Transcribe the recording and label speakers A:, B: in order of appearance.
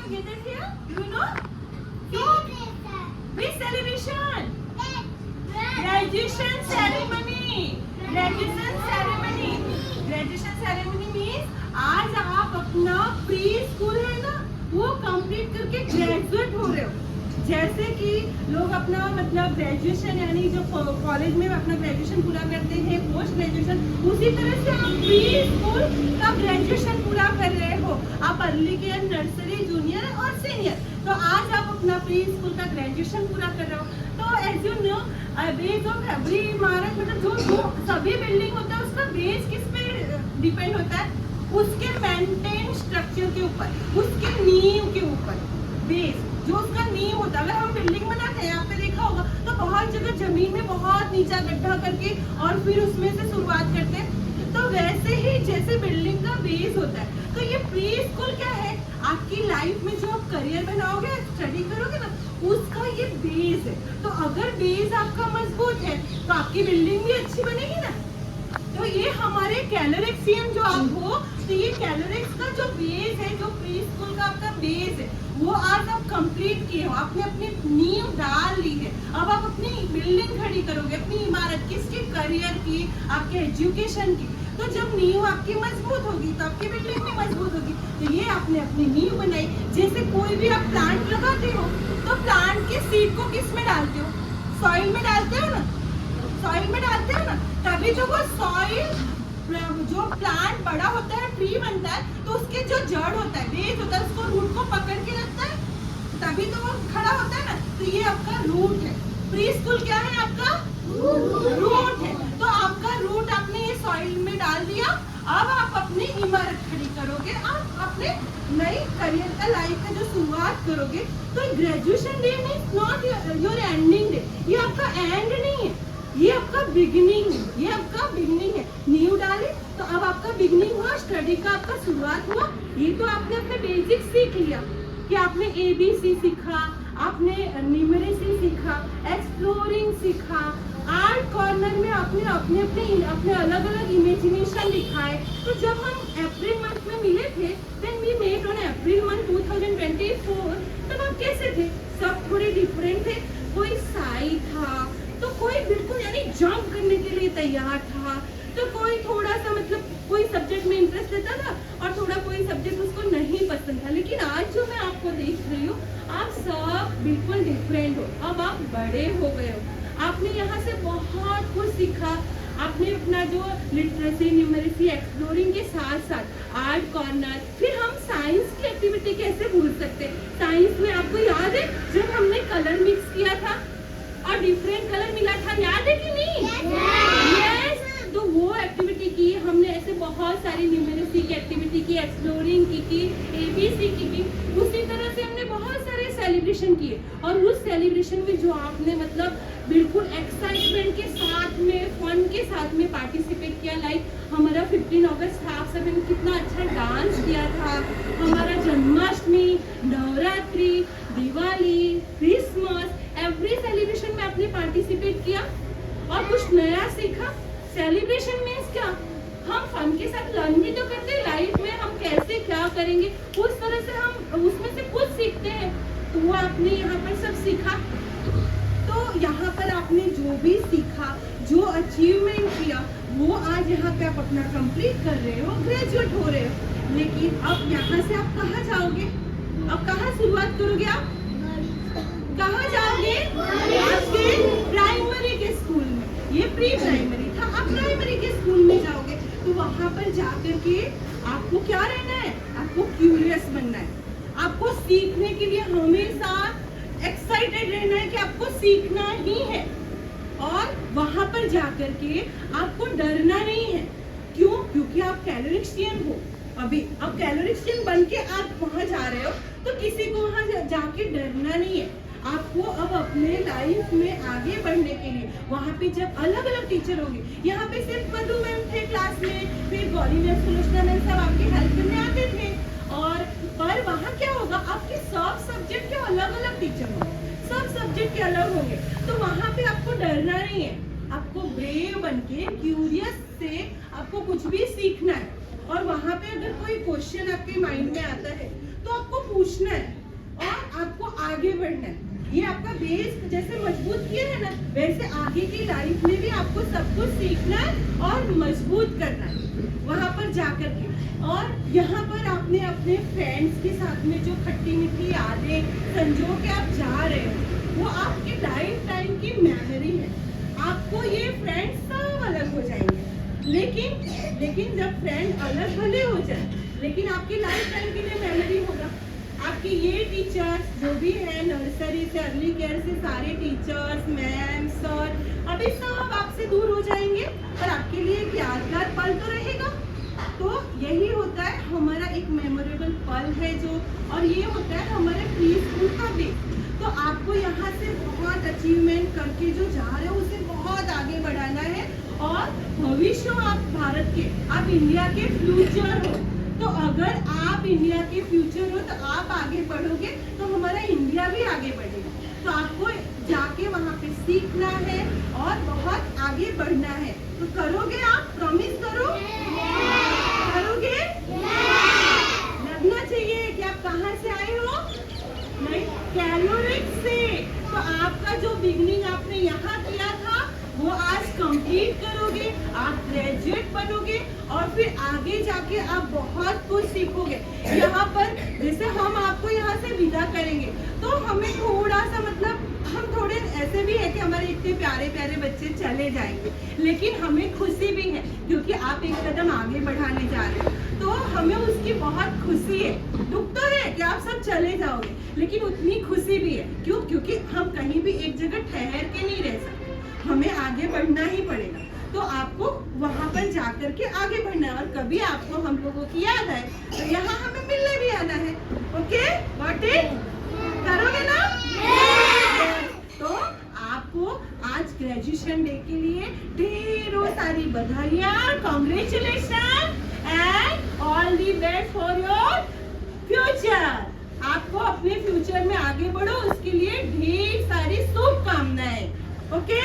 A: gathered here? Do you know? Which celebration? Graduation ceremony. Graduation ceremony. Graduation ceremony means आज आप अपना pre school है ना वो कंप्लीट करके ग्रेजुएट हो रहे हो। जैसे कि लोग अपना मतलब ग्रेजुएशन यानी जो कॉलेज में अपना ग्रेजुएशन पूरा करते हैं पोस्ट ग्रेजुएशन, उसी तरह से आप प्री स्कूल का ग्रेजुएशन पूरा कर रहे हो। आप अर्ली केयर, नर्सरी, जूनियर और सीनियर, तो आज आप अपना प्री स्कूल का ग्रेजुएशन पूरा कर रहे हो। तो as you know base of every इमारत मतलब जो सभी बिल्डिंग होता है उसका बेस किस पे डिपेंड होता है? उसके मेंटेन स्ट्रक्चर के ऊपर, उसके नींव के ऊपर। बेस जो उसका नींव होता है, अगर हम बिल्डिंग बनाते हैं आपने देखा होगा तो बहुत जगह जमीन में बहुत नीचा गड्ढा करके और फिर उसमें से शुरुआत करते हैं। तो वैसे ही जैसे बिल्डिंग का बेस होता है, तो ये प्री स्कूल क्या है? आपकी लाइफ में जो आप करियर बनाओगे, स्टडी करोगे ना, उसका ये बेस है। तो अगर बेस आपका मजबूत है तो आपकी बिल्डिंग भी अच्छी बनेगी ना। तो ये हमारे कैलोरेक्सियन जो आप हो, तो ये कैलोरेक्स का जो बेस है, जो प्री स्कूल का आपका बेस है, वो आज आप कंप्लीट किए हो, आपने अपनी नींव डाल ली है। अब आप अपनी बिल्डिंग खड़ी करोगे, अपनी इमारत किसकी? करियर की, आपके एजुकेशन की। तो जब नींव आपकी मजबूत होगी तो आपकी बिल्डिंग भी मजबूत होगी। तो ये आपने अपनी नींव बनाई। जैसे कोई भी आप प्लांट लगाते हो तो प्लांट के सीड को किस में डालते हो? सॉइल में डालते हो ना, सॉइल में डालते हो ना, तभी तो वो सॉइल जो प्लांट बड़ा होता है, ट्री बनता है, तो उसके जो जड़ होता है, बेस होता है, उसको रूट को पकड़ के रखता है, तभी तो वो खड़ा होता है ना। तो ये आपका रूट है। प्री स्कूल क्या है? आपका रूट है। तो आपका रूट आपने ये सॉइल में डाल दिया। अब आप अपनी इमारत खड़ी करोगे, आप अपने नई करियर का लाइफ का जो शुरुआत करोगे। तो graduation day means not your ending day, ये आपका एंड नहीं है, ये आपका बिगिनिंग है। ये आपका बिगिनिंग है। न्यू डाले तो अब आपका बिगिनिंग हुआ, स्टडी का आपका शुरुआत हुआ। ये तो आपने अपने बेसिक सीख लिया कि आपने ABC सीखा, आपने न्यूमेरेसी सीखा, एक्सप्लोरिंग सीखा, आर्ट कॉर्नर में आपने अपने अलग अलग इमेजिनेशन दिखाए। तो जब हम अप्रैल मंथ में मिले थे, when we met on April month 2024, तब आप कैसे थे? सब थोड़े डिफरेंट थे। कोई साई था, तो कोई बिल्कुल यानी जंप करने के लिए तैयार था, तो कोई थोड़ा सा मतलब कोई सब्जेक्ट में इंटरेस्ट लेता था और थोड़ा कोई सब्जेक्ट उसको नहीं पसंद था। लेकिन आज जो मैं आपको देख रही हूँ, आप सब बिल्कुल डिफरेंट हो। अब आप बड़े हो गए हो, आपने यहाँ से बहुत कुछ सीखा। आपने अपना जो लिटरेसी, न्यूमेरेसी, एक्सप्लोरिंग के साथ साथ आर्ट कॉर्नर, फिर हम साइंस की एक्टिविटी कैसे भूल सकते? साइंस में आपको याद है जब हमने कलर मिक्स किया था और डिफरेंट कलर मिला था, याद है कि नहीं? यस। तो वो एक्टिविटी की हमने, ऐसे बहुत सारी न्यूमेरेसी की एक्टिविटी की, एक्सप्लोरिंग की, ABC की। उसी तरह से हमने बहुत सारे सेलिब्रेशन किए और उस सेलिब्रेशन में जो आपने मतलब बिल्कुल एक्साइटमेंट के साथ में, फन के साथ में पार्टिसिपेट किया। लाइक हमारा 15 अगस्त था, आप सब ने कितना अच्छा डांस किया था। हमारा Janmashtami, Navratri, Diwali, Christmas, every celebration में आपने पार्टिसिपेट किया और कुछ नया सीखा। सेलिब्रेशन मीन्स क्या? हम फन के साथ लर्न भी तो करते हैं लाइफ में, हम कैसे क्या करेंगे उस तरह से हम उसमें से कुछ सीखते हैं। तो वो आपने यहाँ पर सब सीखा। तो यहाँ पर आपने जो भी सीखा, जो अचीवमेंट किया, वो आज यहाँ पे आप अपना कंप्लीट कर रहे हो, ग्रेजुएट हो रहे हो। लेकिन अब यहाँ से आप कहाँ जाओगे? अब कहाँ शुरुआत करोगे? आप कहाँ जाओगे? आपके प्राइमरी के स्कूल में। ये प्री प्राइमरी था, आप प्राइमरी के स्कूल में जाओगे। तो वहाँ पर जाकर के आपको क्या रहना है? आपको क्यूरियस बनना है। आपको सीखने के लिए हमेशा एक्साइटेड रहना है कि आपको सीखना ही है। और वहाँ पर जाकर के आपको डरना नहीं है। क्यों? क्योंकि आप कैलोरेक्सियन हो। अभी अब कैलोरेक्सियन बन के आप वहाँ जा रहे हो, तो किसी को वहाँ जाके डरना नहीं है। आपको अब अपने लाइफ में आगे बढ़ने के लिए वहाँ पे जब अलग अलग टीचर होंगे, यहाँ पे सिर्फ मधु मैम थे क्लास में, फिर गौरी मैम, सुलोचना मैम सब आपकी हेल्प करने आते थे। और पर वहाँ क्या होगा? आपके सब सब्जेक्ट के अलग अलग टीचर होंगे, सब सब्जेक्ट के अलग होंगे। तो वहाँ पे आपको डरना नहीं है, आपको ब्रेव बनके क्यूरियस से आपको कुछ भी सीखना है। और वहाँ पे अगर कोई क्वेश्चन आपके माइंड में आता है तो आपको पूछना है। आपको आगे बढ़ना है। ये आपका बेस जैसे मजबूत किया है ना, वैसे आगे की लाइफ में भी आपको सब कुछ सीखना है और मजबूत करना है वहां पर जाकर के। और यहाँ पर आपने अपने फ्रेंड्स के साथ में जो खट्टी मीठी यादें संजो के आप जा रहे हो, वो आपकी लाइफ टाइम की मेमोरी है। आपको ये फ्रेंड्स सब अलग हो जाएंगे, लेकिन जब फ्रेंड अलग भले हो जाए, लेकिन आपकी लाइफ टाइम के लिए मेमोरी होगा। आपके ये टीचर्स जो भी हैं, नर्सरी से अर्ली केयर से सारे टीचर्स, मैम, सर, अभी सब आपसे दूर हो जाएंगे, पर आपके लिए एक यादगार पल तो रहेगा। तो यही होता है हमारा एक मेमोरेबल पल है जो, और ये होता है हमारे प्री स्कूल का भी। तो आपको यहाँ से बहुत अचीवमेंट करके जो जा रहे हो उसे बहुत आगे बढ़ाना है। और भविष्य हो आप भारत के, आप इंडिया के फ्यूचर हो। तो अगर आप इंडिया के फ्यूचर हो तो आप आगे बढ़ोगे तो हमारा इंडिया भी आगे बढ़ेगा। तो आपको जाके वहाँ पे सीखना है और बहुत आगे बढ़ना है। तो करोगे आप? प्रॉमिस करो। करोगे? लगना चाहिए कि आप कहाँ से आए हो? नहीं, कैलोरिक से। तो आपका जो बिगनिंग आपने यहाँ किया था वो आज कंप्लीट करोगे, आप ग्रेजुएट बनोगे और फिर आगे जाके आप बहुत कुछ सीखोगे। यहाँ पर जैसे हम आपको यहाँ से विदा करेंगे तो हमें थोड़ा सा मतलब हम थोड़े ऐसे भी है कि हमारे इतने प्यारे प्यारे बच्चे चले जाएंगे, लेकिन हमें खुशी भी है क्योंकि आप एक कदम आगे बढ़ाने जा रहे हो। तो हमें उसकी बहुत खुशी है। दुख तो है कि आप सब चले जाओगे, लेकिन उतनी खुशी भी है। क्यों? क्योंकि हम कहीं भी एक जगह ठहर के नहीं रह सकते, हमें आगे बढ़ना ही पड़ेगा। तो आपको वहां पर जाकर के आगे बढ़ना है। और कभी आपको हम लोगों की याद आए तो यहाँ हमें मिलने भी आना है। Okay, got it? करोगे ना? तो आपको आज ग्रेजुएशन डे के लिए ढेरों सारी बधाइयाँ, congratulation and all the best for your future. आपको अपने फ्यूचर में आगे बढ़ो, उसके लिए ढेर सारी शुभकामनाएं। ओके?